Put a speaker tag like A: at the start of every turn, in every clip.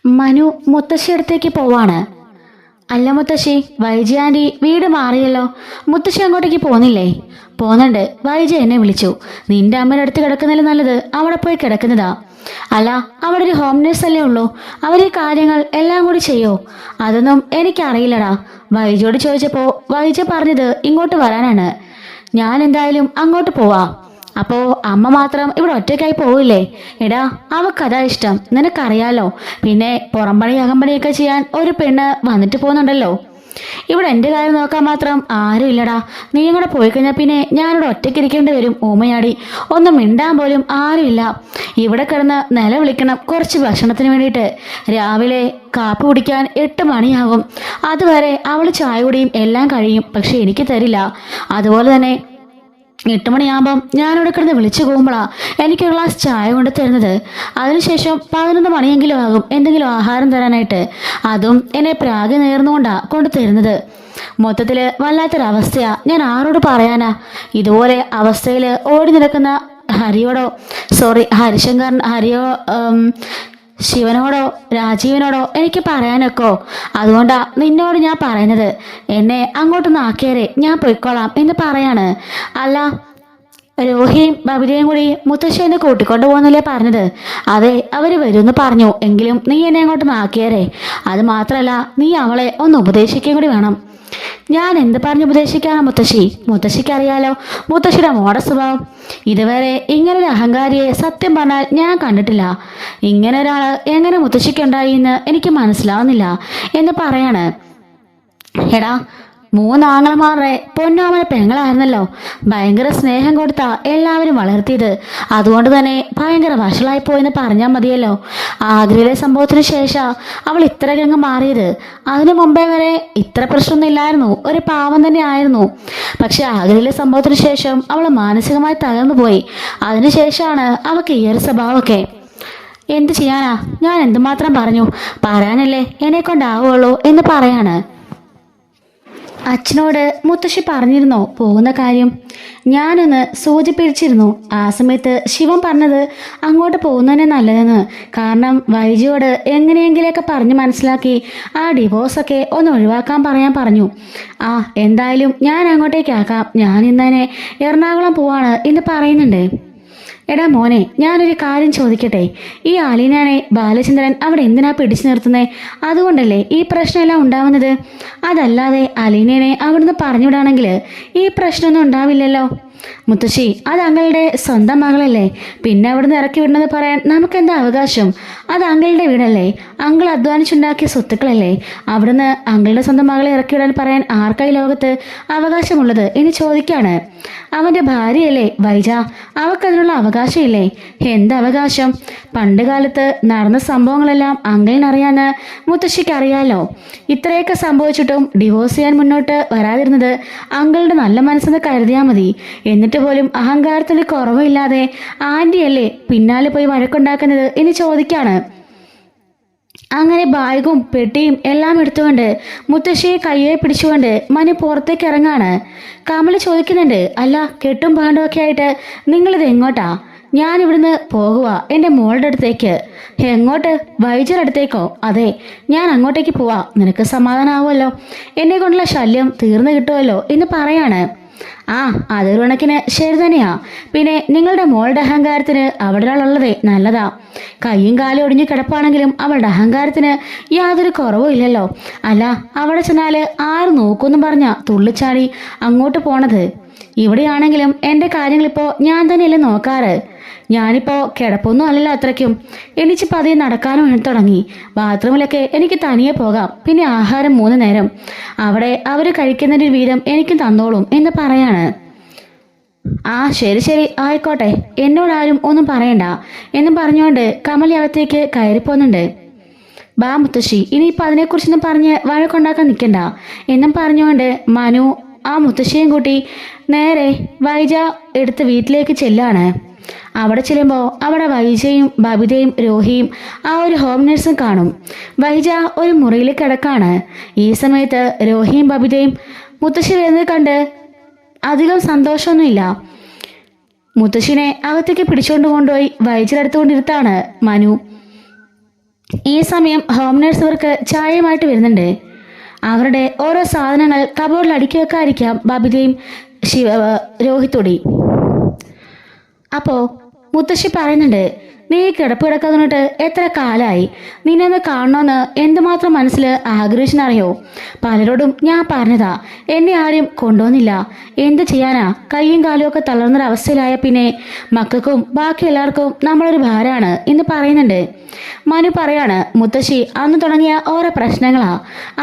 A: മനു മുത്തശ്ശിയടുത്തേക്ക് പോവാണ്. അല്ല മുത്തശ്ശി, വൈജി ആൻറ്റി വീട് മാറിയല്ലോ. മുത്തശ്ശി അങ്ങോട്ടേക്ക് പോന്നില്ലേ? പോന്നുണ്ട്. വൈജി എന്നെ വിളിച്ചു. നിന്റെ അമ്മയുടെ അടുത്ത് കിടക്കുന്നതിൽ നല്ലത് അവിടെ പോയി കിടക്കുന്നതാ. അല്ല, അവിടെ ഒരു ഹോം നേഴ്സ് അല്ലേ ഉള്ളൂ. അവർ ഈ കാര്യങ്ങൾ എല്ലാം കൂടി ചെയ്യോ? അതൊന്നും എനിക്കറിയില്ലടാ. വൈജിയോട് ചോദിച്ചപ്പോൾ വൈജി പറഞ്ഞത് ഇങ്ങോട്ട് വരാനാണ്. ഞാൻ എന്തായാലും അങ്ങോട്ട് പോവാ. അപ്പോ അമ്മ മാത്രം ഇവിടെ ഒറ്റയ്ക്കായി പോവില്ലേ? എടാ, അവക്കതാ ഇഷ്ടം, നിനക്കറിയാലോ. പിന്നെ പുറംപണി അകമ്പണിയൊക്കെ ചെയ്യാൻ ഒരു പെണ്ണ് വന്നിട്ട് പോകുന്നുണ്ടല്ലോ. ഇവിടെ എൻ്റെ കാര്യം നോക്കാൻ മാത്രം ആരും ഇല്ലടാ. നീ കൂടെ പോയി കഴിഞ്ഞാൽ പിന്നെ ഞാനിവിടെ ഒറ്റയ്ക്കിരിക്കേണ്ടി വരും. ഓമയാടി, ഒന്നും മിണ്ടാൻ പോലും ആരുമില്ല. ഇവിടെ കിടന്ന് നിലവിളിക്കണം കുറച്ച് ഭക്ഷണത്തിന് വേണ്ടിയിട്ട്. രാവിലെ കാപ്പി കുടിക്കാൻ 8 മണിയാകും. അതുവരെ അവൾ ചായ കുടിയും എല്ലാം കഴിയും. പക്ഷെ എനിക്ക് തരില്ല. അതുപോലെ തന്നെ 8 മണിയാകുമ്പം ഞാനിവിടെ കിടന്ന് വിളിച്ചു പോകുമ്പോഴാ എനിക്കൊരു ഗ്ലാസ് ചായ കൊണ്ട് തരുന്നത്. അതിനുശേഷം 11 മണിയെങ്കിലും ആകും എന്തെങ്കിലും ആഹാരം തരാനായിട്ട്. അതും എന്നെ പ്രാഗി നേർന്നുകൊണ്ടാ കൊണ്ട് തരുന്നത്. മൊത്തത്തില് വല്ലാത്തൊരവസ്ഥയാ. ഞാൻ ആരോട് പറയാനാ? ഇതുപോലെ അവസ്ഥയിൽ ഓടി നടക്കുന്ന ശിവനോടോ രാജീവനോടോ എനിക്ക് പറയാനൊക്കോ? അതുകൊണ്ടാ നിന്നോട് ഞാൻ പറയുന്നത്. എന്നെ അങ്ങോട്ടൊന്ന് ആക്കിയാലേ ഞാൻ പൊയ്ക്കോളാം എന്ന് പറയാണ്. അല്ല, രോഹിയും ബബിതയും കൂടി മുത്തശ്ശി എന്നെ കൂട്ടിക്കൊണ്ട് പോകുന്നില്ലേ പറഞ്ഞത്? അതെ, അവര് വരുമെന്ന് പറഞ്ഞു. എങ്കിലും നീ എന്നെ അങ്ങോട്ടൊന്ന് ആക്കിയാലേ. അത് മാത്രല്ല, നീ അവളെ ഒന്ന് ഉപദേശിക്കുകയും കൂടി വേണം. ഞാൻ എന്ത് പറഞ്ഞ് ഉപദേശിക്കാനാ മുത്തശ്ശി? മുത്തശ്ശിക്കറിയാലോ മുത്തശ്ശിയുടെ മോടെ സ്വഭാവം. ഇതുവരെ ഇങ്ങനൊരു അഹങ്കാരിയെ സത്യം പറഞ്ഞാൽ ഞാൻ കണ്ടിട്ടില്ല. ഇങ്ങനെ ഒരാള് എങ്ങനെ മുത്തശ്ശിക്കുണ്ടായി എന്ന് എനിക്ക് മനസ്സിലാവുന്നില്ല എന്ന് പറയാണ്. എടാ, 3 ആങ്ങളമാരുടെ പൊന്നാമന പെങ്ങളായിരുന്നല്ലോ. ഭയങ്കര സ്നേഹം കൊടുത്താ എല്ലാവരും വളർത്തിയത്. അതുകൊണ്ട് തന്നെ ഭയങ്കര വഷളായി പോയെന്ന് പറഞ്ഞാൽ മതിയല്ലോ. ആഗ്രയിലെ സംഭവത്തിന് ശേഷം അവൾ ഇത്രയങ്ങ് മാറിയത്. അതിനു മുമ്പേ വരെ ഇത്ര പ്രശ്നമൊന്നും ഇല്ലായിരുന്നു. ഒരു പാവം തന്നെ ആയിരുന്നു. പക്ഷെ ആഗ്രയിലെ സംഭവത്തിന് ശേഷം അവൾ മാനസികമായി തകർന്നു പോയി. അതിനുശേഷമാണ് അവൾക്ക് ഈ ഒരു സ്വഭാവമൊക്കെ. എന്ത് ചെയ്യാനാ? ഞാൻ എന്തുമാത്രം പറഞ്ഞു? പറയാനല്ലേ എന്നെ കൊണ്ടാവുള്ളൂ എന്ന് പറയാണ്. അച്ഛനോട് മുത്തശ്ശി പറഞ്ഞിരുന്നോ പോകുന്ന കാര്യം? ഞാനൊന്ന് സൂചിപ്പിച്ചിരുന്നു. ആ സമയത്ത് ശിവൻ പറഞ്ഞത് അങ്ങോട്ട് പോകുന്നതന്നെ നല്ലതെന്ന്. കാരണം വൈജിയോട് എങ്ങനെയെങ്കിലൊക്കെ പറഞ്ഞ് മനസ്സിലാക്കി ആ ഡിവോഴ്സൊക്കെ ഒന്ന് ഒഴിവാക്കാൻ പറയാൻ പറഞ്ഞു. എന്തായാലും ഞാൻ അങ്ങോട്ടേക്കാക്കാം. ഞാൻ ഇന്നനെ എറണാകുളം പോവാണ് എന്ന് പറയുന്നുണ്ട്. എടാ മോനെ, ഞാനൊരു കാര്യം ചോദിക്കട്ടെ? ഈ ആലീനാനെ ബാലചന്ദ്രൻ അവിടെ എന്തിനാ പിടിച്ചു നിർത്തുന്നേ? അതുകൊണ്ടല്ലേ ഈ പ്രശ്നമെല്ലാം ഉണ്ടാവുന്നത്? അതല്ലാതെ അലീനനെ അവിടുന്ന് പറഞ്ഞുവിടാണെങ്കിൽ ഈ പ്രശ്നമൊന്നും ഉണ്ടാവില്ലല്ലോ. മുത്തശ്ശി, അത് അങ്ങളുടെ സ്വന്തം മകളല്ലേ. പിന്നെ അവിടുന്ന് ഇറക്കി വിടുന്നത് പറയാൻ നമുക്കെന്താ അവകാശം? അത് അങ്ങളുടെ വീടല്ലേ. അങ്കിൾ അധ്വാനിച്ചുണ്ടാക്കിയ സ്വത്തുക്കളല്ലേ. അവിടുന്ന് അങ്ങളുടെ സ്വന്തം മകളെ ഇറക്കി വിടാൻ പറയാൻ ആർക്കായി ലോകത്ത് അവകാശമുള്ളത് എന്ന് ചോദിക്കാണ്. അവന്റെ ഭാര്യയല്ലേ വൈജ, അവക്കതിനുള്ള അവകാശമില്ലേ? എന്ത് അവകാശം? പണ്ട് കാലത്ത് നടന്ന സംഭവങ്ങളെല്ലാം അങ്കിളിനറിയാന്ന് മുത്തശ്ശിക്ക് അറിയാലോ. ഇത്രയൊക്കെ സംഭവിച്ചിട്ടും ഡിവോഴ്സ് ചെയ്യാൻ മുന്നോട്ട് വരാതിരുന്നത് അങ്കിളുടെ നല്ല മനസ്സെന്ന് കരുതിയാൽ മതി. എന്നിട്ട് പോലും അഹങ്കാരത്തിന് കുറവില്ലാതെ ആന്റിയല്ലേ പിന്നാലെ പോയി വഴക്കുണ്ടാക്കുന്നത് എന്ന് ചോദിക്കാണ്. അങ്ങനെ ബാഗും പെട്ടിയും എല്ലാം എടുത്തുകൊണ്ട് മുത്തശ്ശിയെ കയ്യെ പിടിച്ചുകൊണ്ട് മനു പുറത്തേക്ക് ഇറങ്ങാണ്. കമൽ ചോദിക്കുന്നുണ്ട്, അല്ല കെട്ടും പാണ്ടും ഒക്കെ ആയിട്ട് നിങ്ങളിത് എങ്ങോട്ടാ? ഞാൻ ഇവിടുന്ന് പോകുക എൻ്റെ മോളുടെ അടുത്തേക്ക്. എങ്ങോട്ട്? വൈജയുടെ അടുത്തേക്കോ? അതെ, ഞാൻ അങ്ങോട്ടേക്ക് പോവാ. നിനക്ക് സമാധാനമാവുമല്ലോ, എന്നെ കൊണ്ടുള്ള ശല്യം തീർന്നു കിട്ടുമല്ലോ എന്ന് പറയാണ്. അതൊരു കണക്കിന് ശരി തന്നെയാ. പിന്നെ നിങ്ങളുടെ മോളുടെ അഹങ്കാരത്തിന് അവിടെ ഒരാളുള്ളതേ നല്ലതാ. കൈയും കാലും ഒടിഞ്ഞു കിടപ്പാണെങ്കിലും അവളുടെ അഹങ്കാരത്തിന് യാതൊരു കുറവും ഇല്ലല്ലോ. അല്ല, അവിടെ ചെന്നാല് ആര് നോക്കുമെന്നും പറഞ്ഞാ തുള്ളിച്ചാടി അങ്ങോട്ട് പോണത്. ഇവിടെയാണെങ്കിലും എൻ്റെ കാര്യങ്ങളിപ്പോൾ ഞാൻ തന്നെയല്ലേ നോക്കാറ്. ഞാനിപ്പോൾ കിടപ്പൊന്നും അല്ലല്ലോ അത്രയ്ക്കും. എണീച്ച് പതിയെ നടക്കാനും തുടങ്ങി. ബാത്റൂമിലൊക്കെ എനിക്ക് തനിയെ പോകാം. പിന്നെ ആഹാരം 3 നേരം അവിടെ അവർ കഴിക്കുന്നതിൻ്റെ വീതം എനിക്കും തന്നോളും എന്ന് പറയാണ്. ശരി ശരി ആയിക്കോട്ടെ, എന്നോടാരും ഒന്നും പറയണ്ട എന്നും പറഞ്ഞുകൊണ്ട് കമൽ അകത്തേക്ക് കയറിപ്പോന്നുണ്ട്. ബാ മുത്തശ്ശി, ഇനിയിപ്പോൾ അതിനെക്കുറിച്ചൊന്നും പറഞ്ഞ് വഴക്കുണ്ടാക്കാൻ നിൽക്കണ്ട എന്നും പറഞ്ഞുകൊണ്ട് മനു ആ മുത്തശ്ശിയും കൂട്ടി നേരെ വൈജ എടുത്ത് വീട്ടിലേക്ക് ചെല്ലാണ്. അവിടെ ചെല്ലുമ്പോൾ അവിടെ വൈജയും ബബിതയും രോഹിയും ആ ഒരു ഹോം നേഴ്സും കാണും. വൈജ ഒരു മുറിയിൽ കിടക്കാണ്. ഈ സമയത്ത് രോഹിയും ബബിതയും മുത്തശ്ശി വരുന്നത് കണ്ട് അധികം സന്തോഷമൊന്നുമില്ല. മുത്തശ്ശിനെ അകത്തേക്ക് പിടിച്ചുകൊണ്ട് കൊണ്ടുപോയി വൈജയുടെ അടുത്തുകൊണ്ടിരുത്താണ് മനു. ഈ സമയം ഹോം നേഴ്സ് ഇവർക്ക് ചായയുമായിട്ട് വരുന്നുണ്ട്. അവരുടെ ഓരോ സാധനങ്ങൾ കബോർഡിൽ അടുക്കി വെക്കാതിരിക്കാം ബബിതയും രോഹിത്തോടി. അപ്പോൾ മുത്തശ്ശി പറയുന്നുണ്ട്, നീ കിടപ്പ് കിടക്കാന്ന് പറഞ്ഞിട്ട് എത്ര കാലമായി, നിന്നെ ഒന്ന് കാണണമെന്ന് എന്തുമാത്രം മനസ്സിൽ ആഗ്രഹിച്ചെന്നറിയോ? പലരോടും ഞാൻ പറഞ്ഞതാ, എന്നെ ആരും കൊണ്ടുവന്നില്ല. എന്ത് ചെയ്യാനാ, കൈയും കാലും ഒക്കെ തളർന്നൊരവസ്ഥയിലായ പിന്നെ മക്കൾക്കും ബാക്കി എല്ലാവർക്കും നമ്മളൊരു ഭാരമാണ് എന്ന് പറയുന്നുണ്ട്. മനു പറയാണ്, മുത്തശ്ശി അന്ന് തുടങ്ങിയ ഓരോ പ്രശ്നങ്ങളാ,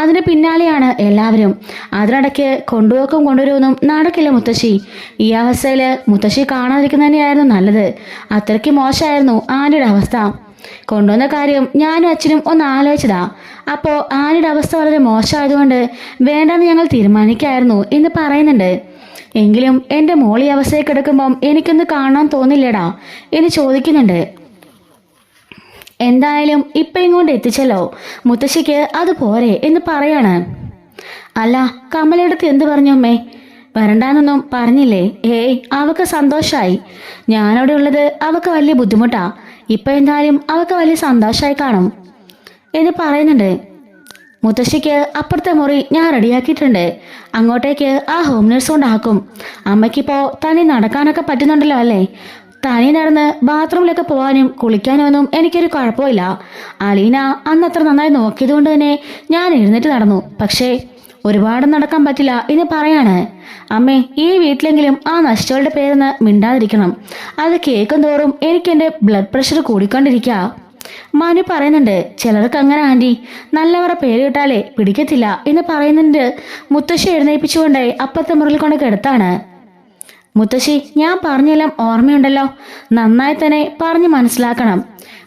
A: അതിന് പിന്നാലെയാണ് എല്ലാവരും. അതിനിടയ്ക്ക് കൊണ്ടുവരുമൊന്നും നടക്കില്ല മുത്തശ്ശി. ഈ അവസ്ഥയിൽ മുത്തശ്ശി കാണാതിരിക്കുന്നത് തന്നെയായിരുന്നു നല്ലത്. അത്രയ്ക്ക് മോശമായിരുന്നു ആനിയുടെ അവസ്ഥ. കൊണ്ടുവന്ന കാര്യം ഞാനും അച്ഛനും ഒന്ന് ആലോചിച്ചതാ. അപ്പോൾ ആനിയുടെ അവസ്ഥ വളരെ മോശമായതുകൊണ്ട് വേണ്ടെന്ന് ഞങ്ങൾ തീരുമാനിക്കായിരുന്നു എന്ന് പറയുന്നുണ്ട്. എങ്കിലും എൻ്റെ മോൾ ഈ അവസ്ഥയിൽ കിടക്കുമ്പം എനിക്കൊന്ന് കാണാൻ തോന്നില്ലടാ എന്ന് ചോദിക്കുന്നുണ്ട്. എന്തായാലും ഇപ്പം ഇങ്ങോട്ട് എത്തിച്ചല്ലോ, മുത്തശ്ശിക്ക് അത് പോരെ എന്ന് പറയാണ്. അല്ല, കമലടുത്ത് എന്ത് പറഞ്ഞു അമ്മേ? വരണ്ടാന്നൊന്നും പറഞ്ഞില്ലേ? ഏയ്, അവക്ക് സന്തോഷമായി. ഞാനവിടെ ഉള്ളത് അവക്ക് വലിയ ബുദ്ധിമുട്ടാ. ഇപ്പം എന്തായാലും അവക്ക് വലിയ സന്തോഷമായി കാണും എന്ന് പറയുന്നുണ്ട്. മുത്തശ്ശിക്ക് അപ്പുറത്തെ മുറി ഞാൻ റെഡിയാക്കിയിട്ടുണ്ട്. അങ്ങോട്ടേക്ക് ആ ഹോം നേഴ്സ് കൊണ്ടാക്കും. അമ്മയ്ക്കിപ്പോൾ തനി നടക്കാനൊക്കെ പറ്റുന്നുണ്ടല്ലോ അല്ലേ? തനി നടന്ന് ബാത്റൂമിലൊക്കെ പോകാനും കുളിക്കാനും ഒന്നും എനിക്കൊരു കുഴപ്പമില്ല. അലീന അന്നത്ര നന്നായി നോക്കിയത് കൊണ്ട് തന്നെ ഞാൻ എഴുന്നേറ്റ് നടന്നു. പക്ഷേ ഒരുപാട് നടക്കാൻ പറ്റില്ല എന്ന് പറയാണ്. അമ്മേ, ഈ വീട്ടിലെങ്കിലും ആ നശിച്ചവളുടെ പേരെന്ന് മിണ്ടാതിരിക്കണം. അത് കേൾക്കും തോറും എനിക്കെൻ്റെ ബ്ലഡ് പ്രഷർ കൂടിക്കൊണ്ടിരിക്കുക. മനു പറയുന്നുണ്ട്, ചിലർക്ക് അങ്ങനെ ആൻറ്റി, നല്ലവരെ പേര് കിട്ടാലേ പിടിക്കത്തില്ല എന്ന് പറയുന്നുണ്ട്. മുത്തശ്ശി എഴുന്നേൽപ്പിച്ചുകൊണ്ട് അപ്പുറത്തെ മുറിയിൽ കൊണ്ട് കിടത്താണ്. മുത്തശ്ശി, ഞാൻ പറഞ്ഞെല്ലാം ഓർമ്മയുണ്ടല്ലോ, നന്നായി തന്നെ പറഞ്ഞു മനസ്സിലാക്കണം.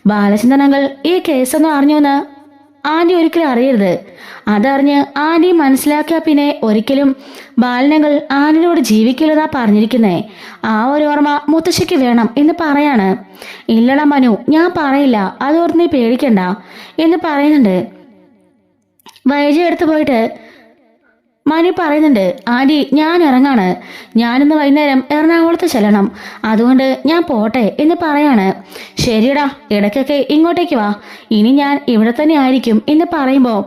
A: ബാലചന്ദ്രനങ്ങൾ ഈ കേസൊന്നും അറിഞ്ഞുവെന്ന് ആൻറ്റി ഒരിക്കലും അറിയരുത്. അതറിഞ്ഞ് ആൻറ്റി മനസ്സിലാക്കിയ പിന്നെ ഒരിക്കലും ബാലനങ്ങൾ ആന്റിനോട് ജീവിക്കില്ലെന്നാ പറഞ്ഞിരിക്കുന്നേ. ആ ഒരു ഓർമ്മ മുത്തശ്ശിക്ക് വേണം എന്ന് പറയാണ്. ഇല്ലടാ മനു, ഞാൻ പറയില്ല, അതോർത്ത് നീ പേടിക്കണ്ട എന്ന് പറയുന്നുണ്ട്. വൈജി എടുത്തു പോയിട്ട് മനു പറയുന്നുണ്ട്, ആൻറ്റി ഞാൻ ഇറങ്ങാണ്, ഞാനിന്ന് വൈകുന്നേരം എറണാകുളത്ത് ചെല്ലണം, അതുകൊണ്ട് ഞാൻ പോട്ടെ എന്ന് പറയാണ്. ശരിയടാ, ഇടയ്ക്കൊക്കെ ഇങ്ങോട്ടേക്ക് വാ, ഇനി ഞാൻ ഇവിടെ തന്നെ ആയിരിക്കും എന്ന് പറയുമ്പോൾ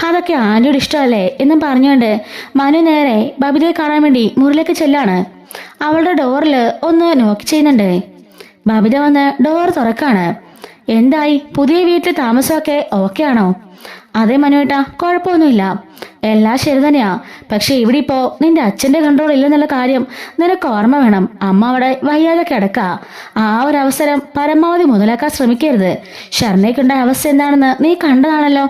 A: അതൊക്കെ ആൻറ്റിയുടെ ഇഷ്ടമല്ലേ എന്നും പറഞ്ഞുകൊണ്ട് മനു നേരെ ബബിതയെ കാണാൻ വേണ്ടി മുറിലേക്ക് ചെല്ലാണ്. അവളുടെ ഡോറിൽ ഒന്ന് നോക്ക് ചെയ്യുന്നുണ്ട്. ബബിത വന്ന് ഡോർ തുറക്കാണ്. എന്തായി, പുതിയ വീട്ടിൽ താമസമൊക്കെ ഓക്കെ ആണോ? അതെ മനുവേട്ടാ, കുഴപ്പമൊന്നുമില്ല, എല്ലാം ശരി തന്നെയാ. പക്ഷെ ഇവിടെ ഇപ്പോ നിന്റെ അച്ഛന്റെ കൺട്രോൾ ഇല്ലെന്നുള്ള കാര്യം നിനക്ക് ഓർമ്മ വേണം. അമ്മ അവിടെ വയ്യാതെ കിടക്ക. ആ ഒരു അവസരം പരമാവധി മുതലാക്കാൻ ശ്രമിക്കരുത്. ഷർണയ്ക്കുണ്ടായ അവസ്ഥ എന്താണെന്ന് നീ കണ്ടതാണല്ലോ.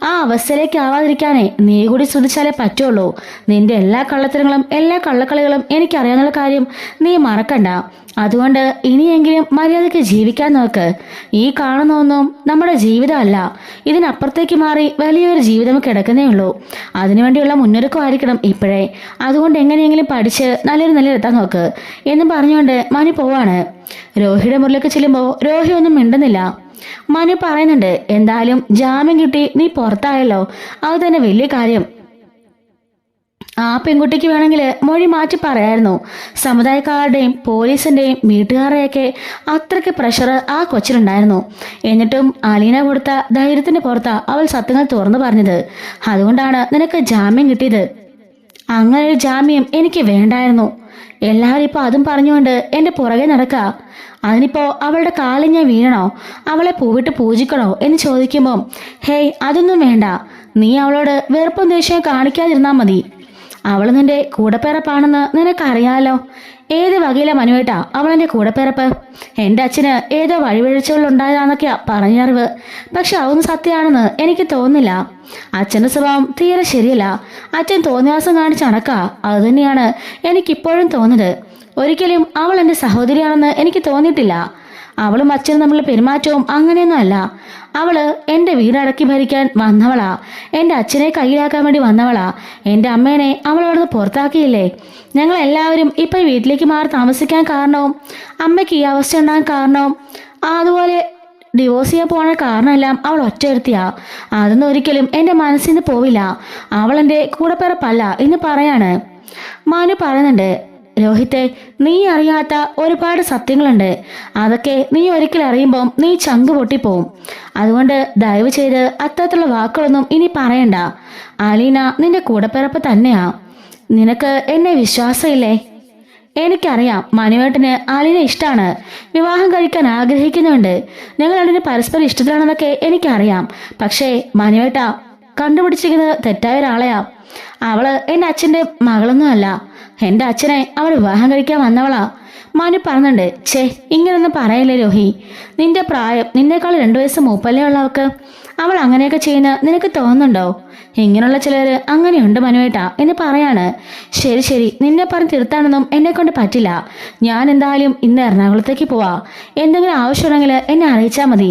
A: ആ അവസ്ഥയിലേക്ക് ആവാതിരിക്കാനേ നീ കൂടി ശ്രദ്ധിച്ചാലേ പറ്റുള്ളൂ. നിന്റെ എല്ലാ കള്ളത്തരങ്ങളും എല്ലാ കള്ളക്കളികളും എനിക്കറിയാന്നുള്ള കാര്യം നീ മറക്കണ്ട. അതുകൊണ്ട് ഇനിയെങ്കിലും മര്യാദയ്ക്ക് ജീവിക്കാൻ നോക്ക്. ഈ കാണുന്നൊന്നും നമ്മുടെ ജീവിതമല്ല, ഇതിനപ്പുറത്തേക്ക് മാറി വലിയൊരു ജീവിതം കിടക്കുന്നേ ഉള്ളൂ. അതിനുവേണ്ടിയുള്ള മുന്നൊരുക്കമായിരിക്കണം ഇപ്പോഴേ. അതുകൊണ്ട് എങ്ങനെയെങ്കിലും പഠിച്ച് നല്ലൊരു നിലയിലെത്താൻ നോക്ക് എന്നും പറഞ്ഞുകൊണ്ട് മനു പോവാണ്. രോഹിയുടെ മുറിലേക്ക് ചെല്ലുമ്പോൾ രോഹി ഒന്നും മിണ്ടുന്നില്ല. മനു പറയുന്നുണ്ട്, എന്തായാലും ജാമ്യം കിട്ടി നീ പുറത്തായല്ലോ, അത് തന്നെ വലിയ കാര്യം. ആ പെൺകുട്ടിക്ക് വേണമെങ്കിൽ മൊഴി മാറ്റി പറയായിരുന്നു. സമുദായക്കാരുടെയും പോലീസിന്റെയും വീട്ടുകാരുടെയൊക്കെ അത്രയ്ക്ക് പ്രഷർ ആ കൊച്ചിലുണ്ടായിരുന്നു. എന്നിട്ടും അലീന കൊടുത്ത ധൈര്യത്തിന് പുറത്താ അവൾ സത്യങ്ങൾ തുറന്നു പറഞ്ഞത്. അതുകൊണ്ടാണ് നിനക്ക് ജാമ്യം കിട്ടിയത്. അങ്ങനെ ഒരു ജാമ്യം എനിക്ക് വേണ്ടായിരുന്നു. എല്ലാവരും ഇപ്പോൾ അതും പറഞ്ഞുകൊണ്ട് എൻ്റെ പുറകെ നടക്കുക. അതിനിപ്പോൾ അവളുടെ കാലിൽ ഞാൻ വീഴണോ, അവളെ പൂവിട്ട് പൂജിക്കണോ എന്ന് ചോദിക്കുമ്പോൾ ഹേയ്, അതൊന്നും വേണ്ട. നീ അവളോട് വെറുപ്പും ദേഷ്യം കാണിക്കാതിരുന്നാൽ മതി. അവൾ നിന്റെ കൂടപ്പിറപ്പാണെന്ന് നിനക്കറിയാലോ. ഏത് വകയില മനുവേട്ടാ അവളെൻ്റെ കൂടപ്പിറപ്പ്? എൻ്റെ അച്ഛന് ഏതോ വഴിവീഴ്ചകളുണ്ടായതാന്നൊക്കെയാ പറഞ്ഞറിവ്. പക്ഷെ അതൊന്നും സത്യമാണെന്ന് എനിക്ക് തോന്നുന്നില്ല. അച്ഛൻ്റെ സ്വഭാവം തീരെ ശരിയല്ല. അച്ഛൻ തോന്നിയാസം കാണിച്ച് നടക്കാ. അതുതന്നെയാണ് എനിക്കിപ്പോഴും തോന്നുന്നത്. ഒരിക്കലും അവൾ എൻ്റെ സഹോദരിയാണെന്ന് എനിക്ക് തോന്നിയിട്ടില്ല. അവളും അച്ഛനും തമ്മിലുള്ള പെരുമാറ്റവും അങ്ങനെയൊന്നും അല്ല. അവള് എൻ്റെ വീടടക്കി ഭരിക്കാൻ വന്നവളാ. എൻ്റെ അച്ഛനെ കയ്യിലാക്കാൻ വേണ്ടി വന്നവളാ. എൻ്റെ അമ്മേനെ അവൾ അവിടുന്ന് പുറത്താക്കിയില്ലേ. ഞങ്ങൾ എല്ലാവരും ഇപ്പം ഈ വീട്ടിലേക്ക് മാറി താമസിക്കാൻ കാരണവും അമ്മയ്ക്ക് ഈ അവസ്ഥ ഉണ്ടാകാൻ കാരണവും അതുപോലെ ഡിവോഴ്സ് ചെയ്യാൻ പോണ കാരണമെല്ലാം അവൾ ഒറ്റയിരുത്തിയാ. അതൊന്നും ഒരിക്കലും എൻ്റെ മനസ്സിൽ നിന്ന് പോവില്ല. അവൾ എൻ്റെ കൂടപ്പിറപ്പല്ല എന്ന് പറയാണ്. മനു പറയുന്നുണ്ട്, രോഹിത്തെ, നീ അറിയാത്ത ഒരുപാട് സത്യങ്ങളുണ്ട്. അതൊക്കെ നീ ഒരിക്കൽ അറിയുമ്പം നീ ചങ്ക് പൊട്ടിപ്പോവും. അതുകൊണ്ട് ദയവ് ചെയ്ത് അത്തരത്തിലുള്ള വാക്കുകളൊന്നും ഇനി പറയണ്ട. അലീന നിന്റെ കൂടപ്പിറപ്പ് തന്നെയാ. നിനക്ക് എന്നെ വിശ്വാസമില്ലേ? എനിക്കറിയാം മനുവേട്ടന് അലീന ഇഷ്ടമാണ്, വിവാഹം കഴിക്കാൻ ആഗ്രഹിക്കുന്നുണ്ട്. ഞങ്ങൾ രണ്ടിന് പരസ്പരം ഇഷ്ടത്തിലാണെന്നൊക്കെ എനിക്കറിയാം. പക്ഷേ മനുവേട്ട കണ്ടുപിടിച്ചിരിക്കുന്നത് തെറ്റായ ഒരാളെയാ. അവള് എൻ്റെ അച്ഛൻ്റെ മകളൊന്നുമല്ല. എൻ്റെ അച്ഛനെ അവൾ വിവാഹം കഴിക്കാൻ വന്നവളാ. മനു പറഞ്ഞുണ്ട്. ഛേ, ഇങ്ങനൊന്നും പറയല്ലേ രോഹി. നിന്റെ പ്രായം, നിന്നേക്കാൾ 2 വയസ്സ് മൂപ്പല്ലേ ഉള്ളവൾക്ക്. അവൾ അങ്ങനെയൊക്കെ ചെയ്യുന്ന നിനക്ക് തോന്നുന്നുണ്ടോ? ഇങ്ങനെയുള്ള ചിലർ അങ്ങനെയുണ്ട് മനുവേട്ടാ എന്ന് പറയാണ്. ശരി ശരി, നിന്നെ പറഞ്ഞ് തിരുത്താനൊന്നും എന്നെ കൊണ്ട് പറ്റില്ല. ഞാൻ എന്തായാലും ഇന്ന് എറണാകുളത്തേക്ക് പോവാ. എന്തെങ്കിലും ആവശ്യമുണ്ടെങ്കിൽ എന്നെ അറിയിച്ചാൽ മതി.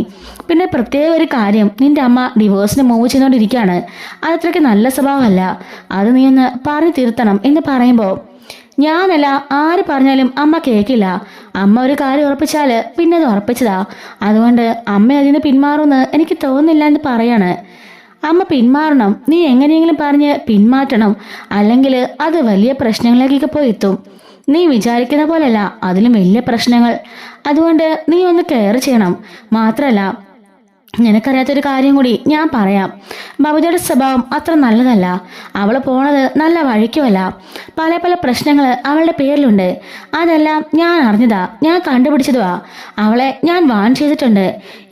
A: പിന്നെ പ്രത്യേക ഒരു കാര്യം, നിന്റെ അമ്മ ഡിവോഴ്സിന് മൂവ് ചെയ്തുകൊണ്ടിരിക്കുകയാണ്. അതത്രയ്ക്ക് നല്ല സ്വഭാവമല്ല. അത് നീ ഒന്ന് പറഞ്ഞു തിരുത്തണം എന്ന് പറയുമ്പോൾ, ഞാനല്ല ആര് പറഞ്ഞാലും അമ്മ കേൾക്കില്ല. അമ്മ ഒരു കാര്യം ഉറപ്പിച്ചാല് പിന്നെ അത് ഉറപ്പിച്ചതാ. അതുകൊണ്ട് അമ്മ അതിന് പിന്മാറുമെന്ന് എനിക്ക് തോന്നുന്നില്ല എന്ന് പറയാണ്. അമ്മ പിന്മാറണം, നീ എങ്ങനെയെങ്കിലും പറഞ്ഞ് പിന്മാറ്റണം. അല്ലെങ്കിൽ അത് വലിയ പ്രശ്നങ്ങളിലേക്കൊക്കെ പോയി എത്തും. നീ വിചാരിക്കുന്ന പോലെയല്ല, അതിലും വലിയ പ്രശ്നങ്ങൾ. അതുകൊണ്ട് നീ ഒന്ന് കെയർ ചെയ്യണം. മാത്രമല്ല, നിനക്കറിയാത്തൊരു കാര്യം കൂടി ഞാൻ പറയാം. ബബിതയുടെ സ്വഭാവം അത്ര നല്ലതല്ല. അവൾ പോണത് നല്ല വഴിക്കുമല്ല. പല പല പ്രശ്നങ്ങൾ അവളുടെ പേരിലുണ്ട്. അതെല്ലാം ഞാൻ അറിഞ്ഞതാ, ഞാൻ കണ്ടുപിടിച്ചതുവാ. അവളെ ഞാൻ വാൺ ചെയ്തിട്ടുണ്ട്.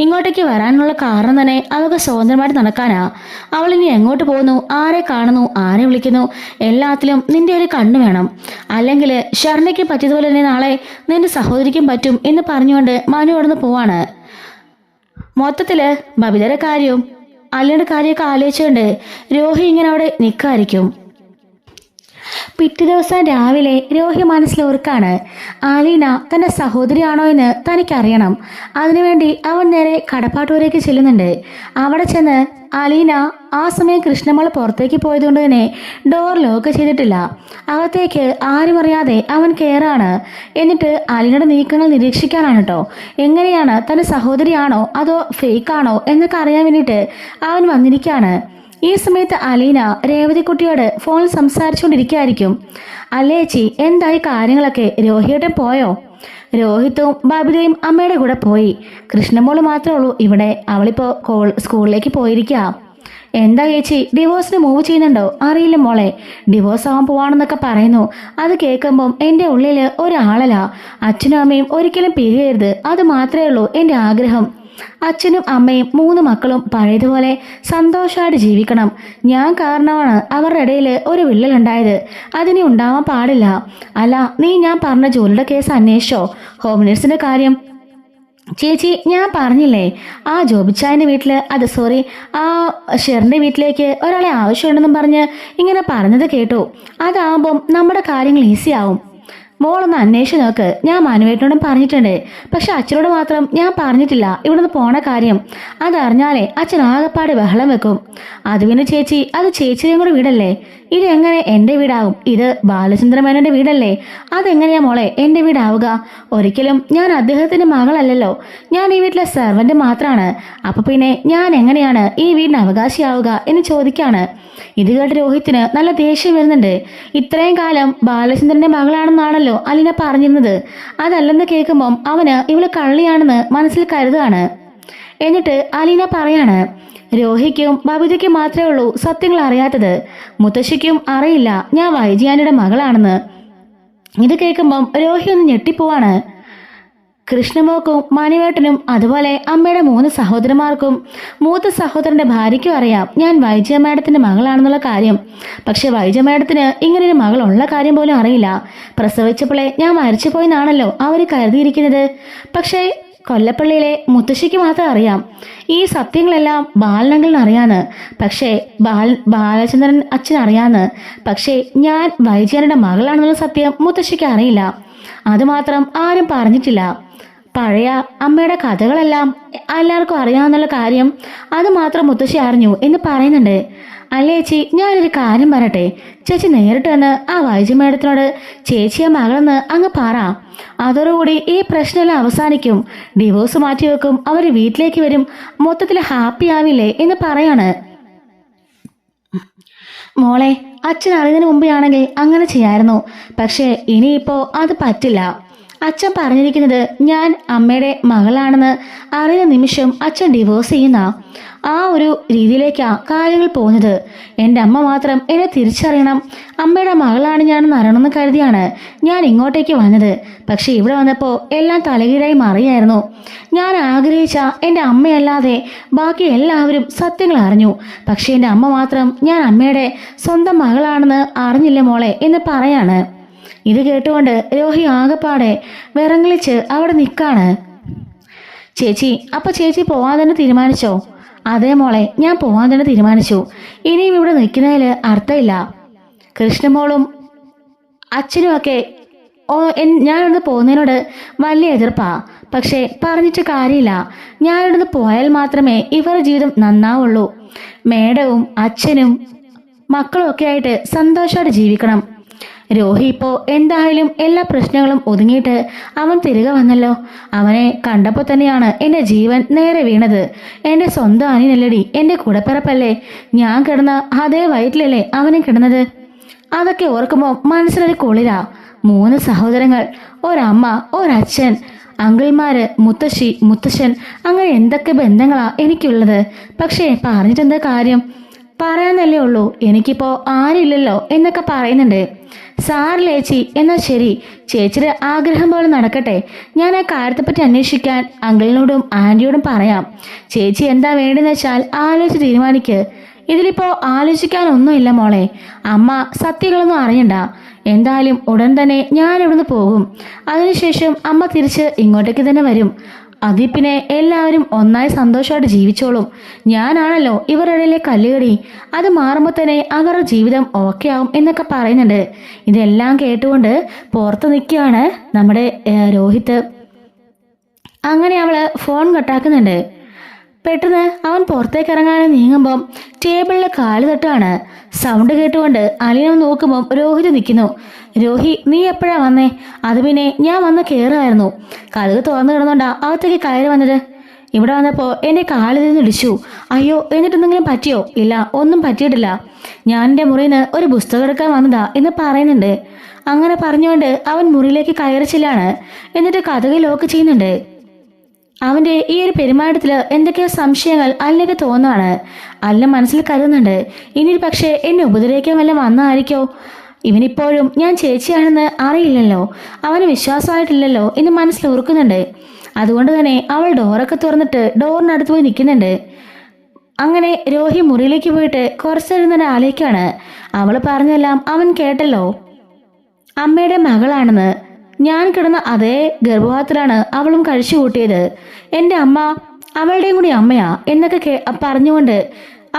A: ഇങ്ങോട്ടേക്ക് വരാനുള്ള കാരണം തന്നെ അവൾക്ക് സ്വതന്ത്രമായിട്ട് നടക്കാനാ. അവൾ ഇനി എങ്ങോട്ട് പോകുന്നു, ആരെ കാണുന്നു, ആരെ വിളിക്കുന്നു, എല്ലാത്തിലും നിന്റെ ഒരു കണ്ണ് വേണം. അല്ലെങ്കിൽ ഷർണയ്ക്ക് പറ്റിയതുപോലെ തന്നെ നാളെ നിന്റെ സഹോദരിക്കും പറ്റും എന്ന് പറഞ്ഞുകൊണ്ട് മനു അവിടുന്ന് പോവാണ്. മൊത്തത്തില് ബബിതയുടെ കാര്യവും അല്ലയുടെ കാര്യമൊക്കെ ആലോചിച്ചുകൊണ്ട് രോഹി ഇങ്ങനെ അവിടെ നിൽക്കായിരിക്കും. പിറ്റേ ദിവസം രാവിലെ രോഹി മനസ്സിലോർക്കാണ്, അലീന തന്റെ സഹോദരിയാണോ എന്ന് തനിക്കറിയണം. അതിനുവേണ്ടി അവൻ നേരെ കടപ്പാട്ടൂരേക്ക് ചെല്ലുന്നുണ്ട്. അവിടെ ചെന്ന് അലീന ആ സമയം കൃഷ്ണമോൾ പുറത്തേക്ക് പോയതുകൊണ്ട് തന്നെ ഡോർ ലോക്ക് ചെയ്തിട്ടില്ല. അകത്തേക്ക് ആരും അറിയാതെ അവൻ കയറാണ്. എന്നിട്ട് അലീനയുടെ നീക്കങ്ങൾ നിരീക്ഷിക്കാനാണ് കേട്ടോ. എങ്ങനെയാണ്, തന്റെ സഹോദരിയാണോ അതോ ഫേക്കാണോ എന്നൊക്കെ അറിയാൻ വേണ്ടിയിട്ട് അവൻ വന്നിരിക്കുകയാണ്. ഈ സമയത്ത് അലീന രേവതിക്കുട്ടിയോട് ഫോണിൽ സംസാരിച്ചുകൊണ്ടിരിക്കുകയായിരിക്കും. അല്ലേച്ചി, എന്തായി കാര്യങ്ങളൊക്കെ? രോഹിയുടെ പോയോ? രോഹിത്തും ബബിതയും അമ്മയുടെ കൂടെ പോയി. കൃഷ്ണമോള് മാത്രമേ ഉള്ളൂ ഇവിടെ. അവളിപ്പോ സ്കൂളിലേക്ക് പോയിരിക്കുക. എന്താ ചേച്ചി, ഡിവോഴ്സിന് മൂവ് ചെയ്യുന്നുണ്ടോ? അറിയില്ല മോളെ, ഡിവോഴ്സ് ആവാൻ പോവാണെന്നൊക്കെ പറയുന്നു. അത് കേൾക്കുമ്പം എൻ്റെ ഉള്ളില് ഒരാളല്ല. അച്ഛനും അമ്മയും ഒരിക്കലും പിരിയരുത്, അത് മാത്രമേ ഉള്ളൂ എൻ്റെ ആഗ്രഹം. അച്ഛനും അമ്മയും 3 മക്കളും പഴയതുപോലെ സന്തോഷമായിട്ട് ജീവിക്കണം. ഞാൻ കാരണമാണ് അവരുടെ ഇടയിൽ ഒരു വിള്ളലുണ്ടായത്. അതിനി ഉണ്ടാവാൻ പാടില്ല. അല്ല, നീ ഞാൻ പറഞ്ഞ ജോലിയുടെ കേസ് അന്വേഷിച്ചോ? ഹോം നേഴ്സിന്റെ കാര്യം? ചേച്ചി, ഞാൻ പറഞ്ഞില്ലേ, ആ ജോബിച്ചായൻ്റെ വീട്ടിൽ, ആ ഷെറിൻ്റെ വീട്ടിലേക്ക് ഒരാളെ ആവശ്യമുണ്ടെന്നും പറഞ്ഞ് ഇങ്ങനെ പറഞ്ഞത് കേട്ടു. അതാവുമ്പം നമ്മുടെ കാര്യങ്ങൾ ഈസി ആവും. മോളൊന്ന് അന്വേഷിച്ച് നോക്ക്. ഞാൻ മനുവേട്ടനോടും പറഞ്ഞിട്ടുണ്ട്. പക്ഷെ അച്ഛനോട് മാത്രം ഞാൻ പറഞ്ഞിട്ടില്ല ഇവിടുന്ന് പോണ കാര്യം. അതറിഞ്ഞാലേ അച്ഛൻ ആകെപ്പാട് ബഹളം വെക്കും. അത് പിന്നെ ചേച്ചി, അത് ചേച്ചിയും കൂടെ വീടല്ലേ. ഇത് എങ്ങനെ എൻ്റെ വീടാവും? ഇത് ബാലചന്ദ്രമേനോന്റെ വീടല്ലേ. അതെങ്ങനെയാ മോളെ എൻ്റെ വീടാവുക? ഒരിക്കലും ഞാൻ അദ്ദേഹത്തിന്റെ മകളല്ലല്ലോ. ഞാൻ ഈ വീട്ടിലെ സെർവന്റ് മാത്രമാണ്. അപ്പൊ പിന്നെ ഞാൻ എങ്ങനെയാണ് ഈ വീടിന് അവകാശിയാവുക എന്ന് ചോദിക്കാണ്. ഇത് കേട്ട് രോഹിത്തിന് നല്ല ദേഷ്യം വരുന്നുണ്ട്. ഇത്രയും കാലം ബാലചന്ദ്രന്റെ മകളാണെന്നാണല്ലോ അലീന പറഞ്ഞിരുന്നത്. അതല്ലെന്ന് കേൾക്കുമ്പം അവന് ഇവള് കള്ളിയാണെന്ന് മനസ്സിൽ കരുതാണ്. എന്നിട്ട് അലീന പറയാണ്, രോഹിക്കും ബബിതയ്ക്കും മാത്രമേ ഉള്ളൂ സത്യങ്ങൾ അറിയാത്തത്. മുത്തശ്ശിക്കും അറിയില്ല ഞാൻ വൈജയാനിയുടെ മകളാണെന്ന്. ഇത് കേൾക്കുമ്പം രോഹി ഒന്ന് ഞെട്ടിപ്പോവാണ്. കൃഷ്ണമോക്കും മനുവേട്ടനും അതുപോലെ അമ്മയുടെ 3 സഹോദരന്മാർക്കും മൂത്ത സഹോദരന്റെ ഭാര്യയ്ക്കും അറിയാം ഞാൻ വൈജയ മാഡത്തിന്റെ മകളാണെന്നുള്ള കാര്യം. പക്ഷെ വൈജയ മാഡത്തിന് ഇങ്ങനൊരു മകളുള്ള കാര്യം പോലും അറിയില്ല. പ്രസവിച്ചപ്പോഴേ ഞാൻ മരിച്ചുപോയെന്നാണല്ലോ അവർ കരുതിയിരിക്കുന്നത്. പക്ഷേ കൊല്ലപ്പള്ളിയിലെ മുത്തശ്ശിക്ക് മാത്രം അറിയാം ഈ സത്യങ്ങളെല്ലാം. ബാലനങ്കിളിന് അറിയാന്ന്. പക്ഷേ ബാലചന്ദ്രൻ അച്ഛൻ അറിയാന്ന്. പക്ഷേ ഞാൻ വൈജയനുടെ മകളാണെന്നുള്ള സത്യം മുത്തശ്ശിക്ക് അറിയില്ല. അതുമാത്രം ആരും പറഞ്ഞിട്ടില്ല. പഴയ അമ്മയുടെ കഥകളെല്ലാം എല്ലാവർക്കും അറിയാവുന്നുള്ള കാര്യം അത് മാത്രം മുത്തശ്ശി അറിഞ്ഞു എന്ന് പറയുന്നുണ്ട്. അല്ലേ ചേച്ചി, ഞാനൊരു കാര്യം പറയട്ടെ. ചേച്ചി നേരിട്ട് വന്ന് ആ വൈജി മേഡത്തിനോട് ചേച്ചിയെ മകളെന്ന് അങ്ങ് പറ. അതോടുകൂടി ഈ പ്രശ്നമെല്ലാം അവസാനിക്കും. ഡിവോഴ്സ് മാറ്റിവെക്കും, അവർ വീട്ടിലേക്ക് വരും, മൊത്തത്തിൽ ഹാപ്പി ആവില്ലേ എന്ന് പറയാണ്. മോളെ, അച്ഛൻ അറിയുന്നതിന് മുമ്പെയാണെങ്കിൽ അങ്ങനെ ചെയ്യായിരുന്നു. പക്ഷേ ഇനിയിപ്പോ അത് പറ്റില്ല. അച്ഛൻ പറഞ്ഞിരിക്കുന്നത് ഞാൻ അമ്മയുടെ മകളാണെന്ന് അറിയുന്ന നിമിഷം അച്ഛൻ ഡിവോഴ്സ് ചെയ്യുന്ന ആ ഒരു രീതിയിലേക്കാ കാര്യങ്ങൾ പോകുന്നത്. എൻ്റെ അമ്മ മാത്രം എന്നെ തിരിച്ചറിയണം, അമ്മയുടെ മകളാണ് ഞാനെന്ന് അറിയണമെന്ന് കരുതിയാണ് ഞാൻ ഇങ്ങോട്ടേക്ക് വന്നത്. പക്ഷെ ഇവിടെ വന്നപ്പോൾ എല്ലാം തലകീഴായി മാറിയായിരുന്നു. ഞാൻ ആഗ്രഹിച്ച എൻ്റെ അമ്മയല്ലാതെ ബാക്കി എല്ലാവരും സത്യങ്ങൾ അറിഞ്ഞു. പക്ഷെ എൻ്റെ അമ്മ മാത്രം ഞാൻ അമ്മയുടെ സ്വന്തം മകളാണെന്ന് അറിഞ്ഞില്ല മോളെ എന്ന് പറയാണ്. ഇത് കേട്ടുകൊണ്ട് രോഹി ആകെപ്പാടെ വിറങ്ങളിച്ച് അവിടെ നിൽക്കാണ്. ചേച്ചി, അപ്പൊ ചേച്ചി പോവാൻ തന്നെ തീരുമാനിച്ചോ? അതേ മോളെ, ഞാൻ പോവാൻ തന്നെ തീരുമാനിച്ചു. ഇനിയും ഇവിടെ നിൽക്കുന്നതിൽ അർത്ഥമില്ല. കൃഷ്ണമോളും അച്ഛനുമൊക്കെ ഞാനിവിടുന്ന് പോകുന്നതിനോട് വലിയ എതിർപ്പാ. പക്ഷേ പറഞ്ഞിട്ട് കാര്യമില്ല. ഞാനിവിടുന്ന് പോയാൽ മാത്രമേ ഇവരുടെ ജീവിതം നന്നാവുള്ളൂ. മേഡവും അച്ഛനും മക്കളും ഒക്കെ ആയിട്ട് സന്തോഷമായിട്ട് ജീവിക്കണം. രോഹി ഇപ്പോൾ എന്തായാലും എല്ലാ പ്രശ്നങ്ങളും ഒതുങ്ങിയിട്ട് അവൻ തിരികെ വന്നല്ലോ. അവനെ കണ്ടപ്പോൾ തന്നെയാണ് എൻ്റെ ജീവൻ നേരെ വീണത്. എൻ്റെ സ്വന്തം അനിയനല്ലടി, എൻ്റെ കൂടപ്പിറപ്പല്ലേ. ഞാൻ കിടന്ന അതേ വയറ്റിലല്ലേ അവനും കിടന്നത്. അതൊക്കെ ഓർക്കുമ്പോൾ മനസ്സിലൊരു കുളിരാ. 3 സഹോദരങ്ങൾ, ഒരമ്മ, ഒരച്ഛൻ, അങ്കിൾമാര്, മുത്തശ്ശി, മുത്തശ്ശൻ, അങ്ങനെ എന്തൊക്കെ ബന്ധങ്ങളാ എനിക്കുള്ളത്. പക്ഷേ പറഞ്ഞിട്ടെന്താ കാര്യം? പറയാന്നല്ലേ ഉള്ളൂ. എനിക്കിപ്പോ ആരില്ലല്ലോ എന്നൊക്കെ പറയുന്നുണ്ട്. സാറിലേച്ചി, എന്നാൽ ശരി, ചേച്ചിയുടെ ആഗ്രഹം പോലെ നടക്കട്ടെ. ഞാൻ ആ കാര്യത്തെപ്പറ്റി അന്വേഷിക്കാൻ അങ്കിളിനോടും ആൻറ്റിയോടും പറയാം. ചേച്ചി എന്താ വേണ്ടെന്ന് വെച്ചാൽ ആലോചിച്ച് തീരുമാനിക്ക്. ഇതിലിപ്പോ ആലോചിക്കാനൊന്നുമില്ല മോളെ. അമ്മ സത്യങ്ങളൊന്നും അറിയണ്ട. എന്തായാലും ഉടൻ തന്നെ ഞാൻ ഇവിടുന്ന് പോകും. അതിനുശേഷം അമ്മ തിരിച്ച് ഇങ്ങോട്ടേക്ക് തന്നെ വരും. അതിൽ പിന്നെ എല്ലാവരും ഒന്നായി സന്തോഷമായിട്ട് ജീവിച്ചോളും. ഞാനാണല്ലോ ഇവരുടെ ഇടയിലെ കല്ലുകടി. അത് മാറുമ്പോൾ തന്നെ അവരുടെ ജീവിതം ഓക്കെ ആവും എന്നൊക്കെ പറയുന്നുണ്ട്. ഇതെല്ലാം കേട്ടുകൊണ്ട് പുറത്ത് നിൽക്കുകയാണ് നമ്മുടെ രോഹിത്ത്. അങ്ങനെ അവള് ഫോൺ കട്ടാക്കുന്നുണ്ട്. പെട്ടെന്ന് അവൻ പുറത്തേക്ക് ഇറങ്ങാൻ നീങ്ങുമ്പം ടേബിളിലെ കാല് തട്ടാണ്. സൗണ്ട് കേട്ടുകൊണ്ട് അലീന നോക്കുമ്പം രോഹിത് നിൽക്കുന്നു. രോഹി, നീ എപ്പോഴാ വന്നേ? അത് പിന്നെ ഞാൻ വന്ന് കയറുമായിരുന്നു. കതക് തുറന്നു കിടന്നോണ്ടാ അകത്തേക്ക് കയറി വന്നത്. ഇവിടെ വന്നപ്പോൾ എൻ്റെ കാലിൽ നിന്ന് ഇടിച്ചു. അയ്യോ, എന്നിട്ടെന്തെങ്കിലും പറ്റിയോ? ഇല്ല, ഒന്നും പറ്റിയിട്ടില്ല. ഞാൻ എൻ്റെ മുറിയിൽ നിന്ന് ഒരു പുസ്തകം എടുക്കാൻ വന്നതാ എന്ന് പറയുന്നുണ്ട്. അങ്ങനെ പറഞ്ഞുകൊണ്ട് അവൻ മുറിയിലേക്ക് കയറി ചെല്ലാണ്. എന്നിട്ട് കതക് ലോക്ക് ചെയ്യുന്നുണ്ട്. അവന്റെ ഈ ഒരു പെരുമാറ്റത്തിൽ എന്തൊക്കെയോ സംശയങ്ങൾ അലിനൊക്കെ തോന്നാണ്. അലിന് മനസ്സിൽ കരുതുന്നുണ്ട്, ഇനി പക്ഷേ എന്നെ ഉപദ്രവിക്കാൻ വല്ല വന്നായിരിക്കോ? ഇവനിപ്പോഴും ഞാൻ ചേച്ചിയാണെന്ന് അറിയില്ലല്ലോ, അവന് വിശ്വാസമായിട്ടില്ലല്ലോ എന്ന് മനസ്സിൽ ഓർക്കുന്നുണ്ട്. അതുകൊണ്ട് തന്നെ അവൾ ഡോറൊക്കെ തുറന്നിട്ട് ഡോറിനടുത്ത് പോയി നിൽക്കുന്നുണ്ട്. അങ്ങനെ രോഹി മുറിയിലേക്ക് പോയിട്ട് കുറച്ചെഴുന്നേരം ആലോചിക്കാണ്. അവൾ പറഞ്ഞെല്ലാം അവൻ കേട്ടല്ലോ. അമ്മയുടെ മകളാണെന്ന്. ഞാൻ കിടന്ന അതേ ഗർഭപാത്രത്തിലാണ് അവളും കഴിച്ചു കൂട്ടിയത്. എൻ്റെ അമ്മ അവളുടെയും കൂടി അമ്മയാ എന്നൊക്കെ പറഞ്ഞുകൊണ്ട്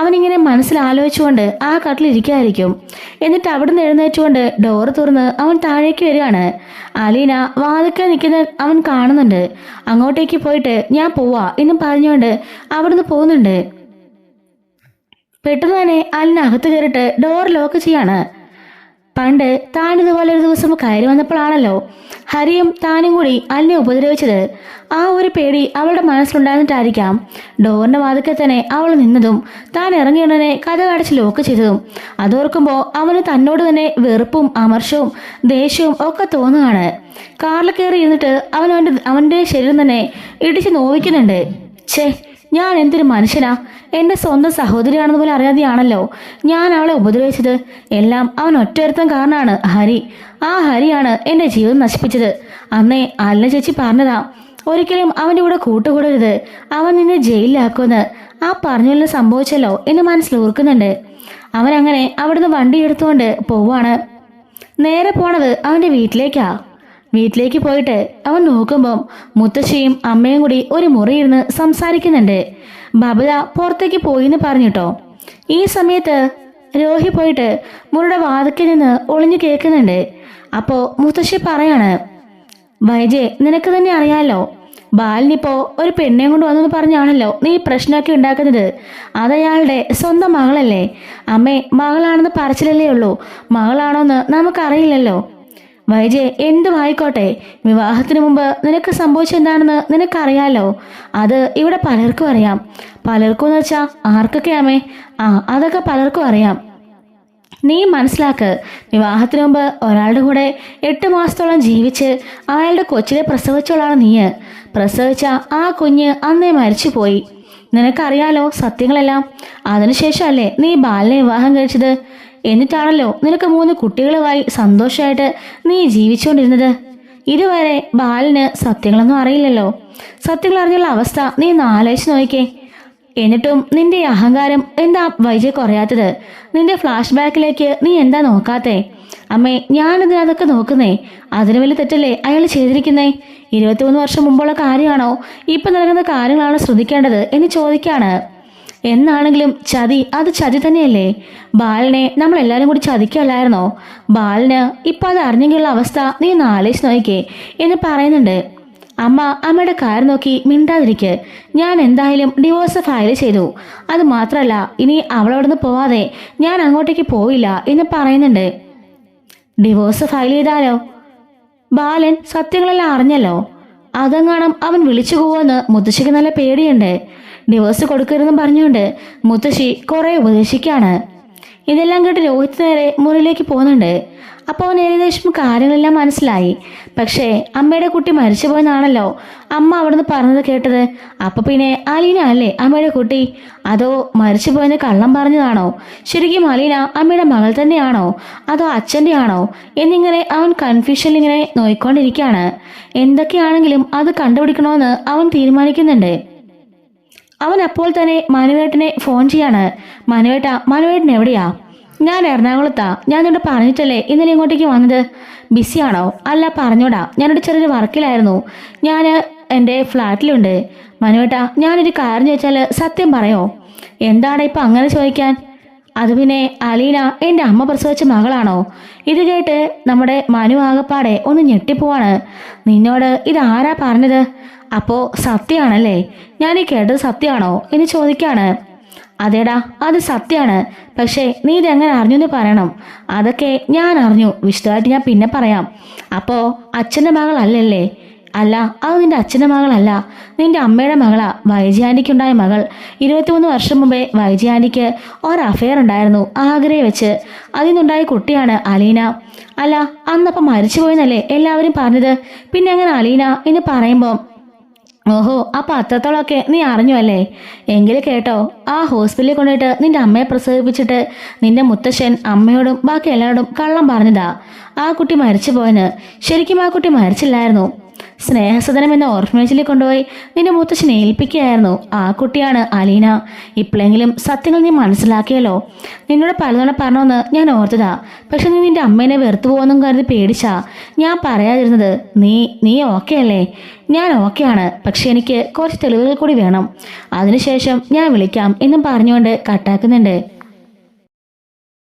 A: അവനിങ്ങനെ മനസ്സിൽ ആലോചിച്ചുകൊണ്ട് ആ കട്ടിലിരിക്കായിരിക്കും. എന്നിട്ട് അവിടുന്ന് എഴുന്നേറ്റുകൊണ്ട് ഡോറ് തുറന്ന് അവൻ താഴേക്ക് വരികയാണ്. അലീന വാതിക്കൽ നിൽക്കുന്ന അവൻ കാണുന്നുണ്ട്. അങ്ങോട്ടേക്ക് പോയിട്ട് ഞാൻ പോവാ എന്നും പറഞ്ഞുകൊണ്ട് അവിടുന്ന് പോകുന്നുണ്ട്. പെട്ടെന്ന് തന്നെ അലിനകത്ത് കയറിയിട്ട് ഡോർ ലോക്ക് ചെയ്യാണ്. പണ്ട് താൻ ഇതുപോലെ ഒരു ദിവസം കയറി വന്നപ്പോഴാണല്ലോ ഹരിയും താനും കൂടി അലിനെ ഉപദ്രവിച്ചത്. ആ ഒരു പേടി അവളുടെ മനസ്സിലുണ്ടായിരുന്നിട്ടായിരിക്കാം ഡോറിന്റെ വാതിക്കൽ തന്നെ അവൾ നിന്നതും താൻ ഇറങ്ങിയുടനെ കഥ അടച്ച് ലോക്ക് ചെയ്തതും. അതോർക്കുമ്പോൾ അവന് തന്നോട് തന്നെ വെറുപ്പും അമർഷവും ദേഷ്യവും ഒക്കെ തോന്നുകയാണ്. കാറിൽ കയറി ഇരുന്നിട്ട് അവൻ്റെ ശരീരം തന്നെ ഇടിച്ച് നോവിക്കുന്നുണ്ട്. ഛേ, ഞാൻ എന്തൊരു മനുഷ്യനാ! എൻ്റെ സ്വന്തം സഹോദരിയാണെന്ന് പോലും അറിയാതെയാണല്ലോ ഞാൻ അവളെ ഉപദ്രവിച്ചത്. എല്ലാം അവൻ ഒറ്റൊരുത്തൻ കാരണമാണ് ഹരി. ആ ഹരിയാണ് എൻ്റെ ജീവിതം നശിപ്പിച്ചത്. അന്നേ അല്ല ചേച്ചി പറഞ്ഞതാ, ഒരിക്കലും അവൻ്റെ കൂടെ കൂട്ടുകൂടരുത്, അവൻ നിന്നെ ജയിലിലാക്കുമെന്ന്. ആ പറഞ്ഞുള്ള സംഭവിച്ചല്ലോ എന്ന് മനസ്സിൽ ഓർക്കുന്നുണ്ട്. അവനങ്ങനെ അവിടുന്ന് വണ്ടി എടുത്തുകൊണ്ട് പോവാണ്. നേരെ പോണത് അവൻ്റെ വീട്ടിലേക്കാ. വീട്ടിലേക്ക് പോയിട്ട് അവൻ നോക്കുമ്പം മുത്തശ്ശിയും അമ്മയും കൂടി ഒരു മുറിയിരുന്ന് സംസാരിക്കുന്നുണ്ട്. ബബിത പുറത്തേക്ക് പോയിന്ന് പറഞ്ഞിട്ടോ. ഈ സമയത്ത് രോഹി പോയിട്ട് മുറിയുടെ വാതിക്കൽ നിന്ന് ഒളിഞ്ഞു കേൾക്കുന്നുണ്ട്. അപ്പോൾ മുത്തശ്ശി പറയാണ്, വൈജയ്, നിനക്ക് തന്നെ അറിയാലോ, ബാലിനിപ്പോ ഒരു പെണ്ണെ കൊണ്ട് വന്നെന്ന് പറഞ്ഞാണല്ലോ നീ പ്രശ്നമൊക്കെ ഉണ്ടാക്കുന്നത്. അതയാളുടെ സ്വന്തം മകളല്ലേ. അമ്മേ, മകളാണെന്ന് പറച്ചിലല്ലേ ഉള്ളൂ, മകളാണോന്ന് നമുക്കറിയില്ലല്ലോ. വൈജയ്, എന്തുമായിക്കോട്ടെ, വിവാഹത്തിന് മുമ്പ് നിനക്ക് സംഭവിച്ചെന്താണെന്ന് നിനക്കറിയാലോ. അത് ഇവിടെ പലർക്കും അറിയാം. പലർക്കും എന്ന് വെച്ചാൽ ആർക്കൊക്കെ അമ്മേ? അതൊക്കെ പലർക്കും അറിയാം. നീ മനസ്സിലാക്ക്, വിവാഹത്തിന് മുമ്പ് ഒരാളുടെ കൂടെ 8 മാസത്തോളം ജീവിച്ച് അയാളുടെ കൊച്ചിനെ പ്രസവിച്ചോളാണ് നീ. പ്രസവിച്ച ആ കുഞ്ഞ് അന്നേ മരിച്ചുപോയി. നിനക്കറിയാലോ സത്യങ്ങളെല്ലാം. അതിനുശേഷമല്ലേ നീ ബാലിനെ വിവാഹം കഴിച്ചത്. എന്നിട്ടാണല്ലോ നിനക്ക് 3 കുട്ടികളുമായി സന്തോഷമായിട്ട് നീ ജീവിച്ചുകൊണ്ടിരുന്നത്. ഇതുവരെ ബാലിന് സത്യങ്ങളൊന്നും അറിയില്ലല്ലോ. സത്യങ്ങൾ അറിഞ്ഞുള്ള അവസ്ഥ നീ ഒന്ന് ആലോചിച്ച് നോക്കിക്കേ. എന്നിട്ടും നിന്റെ അഹങ്കാരം എന്താ വൈജി കുറയാത്തത്? നിന്റെ ഫ്ലാഷ് ബാക്കിലേക്ക് നീ എന്താ നോക്കാത്തേ? അമ്മേ, ഞാനിതിനതൊക്കെ നോക്കുന്നേ. അതിന് വലിയ തെറ്റല്ലേ അയാൾ ചെയ്തിരിക്കുന്നേ? 23 വർഷം മുമ്പുള്ള കാര്യമാണോ ഇപ്പൊ നടക്കുന്ന കാര്യങ്ങളാണ് ശ്രദ്ധിക്കേണ്ടത് എന്ന് ചോദിക്കാണ്. എന്നാണെങ്കിലും ചതി അത് ചതി തന്നെയല്ലേ? ബാലിനെ നമ്മളെല്ലാരും കൂടി ചതിക്കല്ലായിരുന്നോ? ബാലിന് ഇപ്പൊ അത് അറിഞ്ഞെങ്കിലുള്ള അവസ്ഥ നീ ഒന്ന് ആലോചിച്ച് നോക്കിക്കേ എന്ന് പറയുന്നുണ്ട്. അമ്മ അമ്മയുടെ കാര്യം നോക്കി മിണ്ടാതിരിക്ക്. ഞാൻ എന്തായാലും ഡിവോഴ്സ് ഫയൽ ചെയ്തു. അത് മാത്രമല്ല, ഇനി അവളോടൊന്ന് പോവാതെ ഞാൻ അങ്ങോട്ടേക്ക് പോയില്ല എന്ന് പറയുന്നുണ്ട്. ഡിവോഴ്സ് ഫയൽ ചെയ്താലോ? ബാലൻ സത്യങ്ങളെല്ലാം അറിഞ്ഞല്ലോ. അതെങ്ങാനും അവൻ വിളിച്ചു പോവെന്ന് മുത്തശ്ശിക്ക് നല്ല പേടിയുണ്ട്. ഡിവോഴ്സ് കൊടുക്കരുതെന്ന് പറഞ്ഞുകൊണ്ട് മുത്തശ്ശി കുറെ ഉപദേശിക്കാണ്. ഇതെല്ലാം കേട്ട് രോഹിത് നേരെ മുറിയിലേക്ക് പോകുന്നുണ്ട്. അപ്പോൾ അവൻ ഏകദേശം കാര്യങ്ങളെല്ലാം മനസ്സിലായി. പക്ഷേ അമ്മയുടെ കുട്ടി മരിച്ചു പോയെന്നാണല്ലോ അമ്മ അവിടുന്ന് പറഞ്ഞത് കേട്ടത്. അപ്പൊ പിന്നെ അലീന അല്ലേ അമ്മയുടെ കുട്ടി? അതോ മരിച്ചു പോയെന്ന് കള്ളം പറഞ്ഞതാണോ? ശരിക്കും അലീന അമ്മയുടെ മകൾ തന്നെയാണോ അതോ അച്ഛൻ്റെ ആണോ എന്നിങ്ങനെ അവൻ കൺഫ്യൂഷനിൽ ഇങ്ങനെ നോയിക്കൊണ്ടിരിക്കുകയാണ്. എന്തൊക്കെയാണെങ്കിലും അത് കണ്ടുപിടിക്കണമെന്ന് അവൻ തീരുമാനിക്കുന്നുണ്ട്. അവൻ അപ്പോൾ തന്നെ മനുവേട്ടനെ ഫോൺ ചെയ്യാണ്. മനുവേട്ടൻ എവിടെയാ? ഞാൻ എറണാകുളത്താ. ഞാൻ നിന്നോട് പറഞ്ഞിട്ടല്ലേ ഇന്നലെ ഇങ്ങോട്ടേക്ക് വന്നത്. ബിസിയാണോ? അല്ല, പറഞ്ഞോടാ, ഞാനൊരു ചെറിയൊരു വർക്കിലായിരുന്നു. ഞാൻ എൻ്റെ ഫ്ലാറ്റിലുണ്ട്. മനുവേട്ടാ, ഞാനൊരു കാര്യം ചോദിച്ചാൽ സത്യം പറയോ? എന്താണ് ഇപ്പം അങ്ങനെ ചോദിക്കാൻ? അത് പിന്നെ അലീന എൻ്റെ അമ്മ പ്രസവിച്ച മകളാണോ? ഇത് കേട്ട് നമ്മുടെ മനു ആകപ്പാടെ ഒന്ന് ഞെട്ടിപ്പോവാണ്. നിന്നോട് ഇതാരാ പറഞ്ഞത്? അപ്പോ സത്യമാണല്ലേ? ഞാൻ ഈ കേട്ടത് സത്യമാണോ എന്ന് ചോദിക്കാണ്. അതേടാ, അത് സത്യമാണ്. പക്ഷേ നീ ഇതെങ്ങനെ അറിഞ്ഞു എന്ന് പറയണം. അതൊക്കെ ഞാൻ അറിഞ്ഞു, വിശദമായിട്ട് ഞാൻ പിന്നെ പറയാം. അപ്പോ അച്ഛൻ്റെ മകളല്ലല്ലേ? അല്ല, അത് നിന്റെ അച്ഛൻ്റെ മകളല്ല, നിന്റെ അമ്മയുടെ മകളാ. വൈജി ആൻറ്റിക്കുണ്ടായ മകൾ. 23 വർഷം മുമ്പേ വൈജി ആൻറ്റിക്ക് ഒരു അഫെയർ ഉണ്ടായിരുന്നു ആഗ്രയെ വെച്ച്. അതിന്നുണ്ടായ കുട്ടിയാണ് അലീന. അല്ല, അന്നപ്പം മരിച്ചുപോയെന്നല്ലേ എല്ലാവരും പറഞ്ഞത്. പിന്നെ എങ്ങനെ അലീന എന്ന് പറയുമ്പോൾ, ഓഹോ, അപ്പൊ അത്രത്തോളമൊക്കെ നീ അറിഞ്ഞു അല്ലേ? എങ്കിൽ കേട്ടോ, ആ ഹോസ്പിറ്റലിൽ കൊണ്ടുപോയിട്ട് നിന്റെ അമ്മയെ പ്രസവിപ്പിച്ചിട്ട് നിന്റെ മുത്തശ്ശൻ അമ്മയോടും ബാക്കി എല്ലാവരോടും കള്ളം പറഞ്ഞതാ ആ കുട്ടി മരിച്ചു പോയെന്ന്. ശരിക്കും ആ കുട്ടി മരിച്ചില്ലായിരുന്നു. സ്നേഹസദനം എന്ന ഓർഫനേജിൽ കൊണ്ടുപോയി നിന്റെ മുത്തശ്ശനെ ഏൽപ്പിക്കുകയായിരുന്നു. ആ കുട്ടിയാണ് അലീന. ഇപ്പോഴെങ്കിലും സത്യങ്ങൾ നീ മനസ്സിലാക്കിയല്ലോ. നിന്നോട് പലതവണ പറഞ്ഞോന്ന് ഞാൻ ഓർത്തതാ. പക്ഷെ നീ നിന്റെ അമ്മേനെ വെറുത്തു പോകുന്നും കരുതി പേടിച്ചാ ഞാൻ പറയാതിരുന്നത്. നീ ഓക്കെ അല്ലേ? ഞാൻ ഓക്കെയാണ്. പക്ഷെ എനിക്ക് കുറച്ച് തെളിവുകൾ കൂടി വേണം. അതിനുശേഷം ഞാൻ വിളിക്കാം എന്നും പറഞ്ഞുകൊണ്ട് കട്ടാക്കുന്നുണ്ട്.